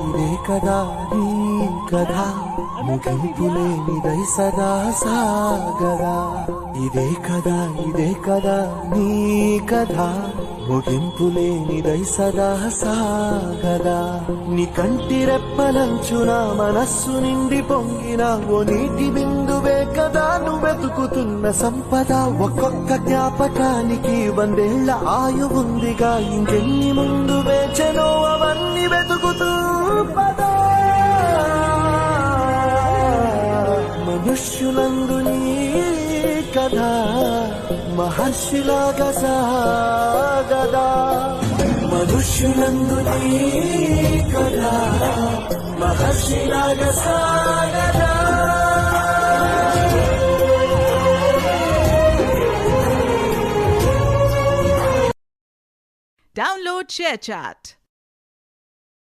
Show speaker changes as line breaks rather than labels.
ఇదే కదా నీ కథ ముగింపులేనిదై సదా సాగదా ఇదే కదా నీ కథ ముగింపులేనిదై సదా సాగదా నీ కంటి రెప్పలంచున మనస్సు నిండి పొంగిన ఓ నీటి బిందువే కదా నువ్వెతుకుతున్న సంపద ఒక్కొక్క జ్ఞాపకానికి 100 ఏళ్ల ఆయువుందిగా ఇంకెన్ని ముందు వేచనో అవన్నీ వెతుకుతూ పదా మనుష్యులందు నీ కథ మహర్షిలాగా సాగదా మనుష్యులందు నీ కథ మహర్షిలాగా సాగదా
Download ShareChat.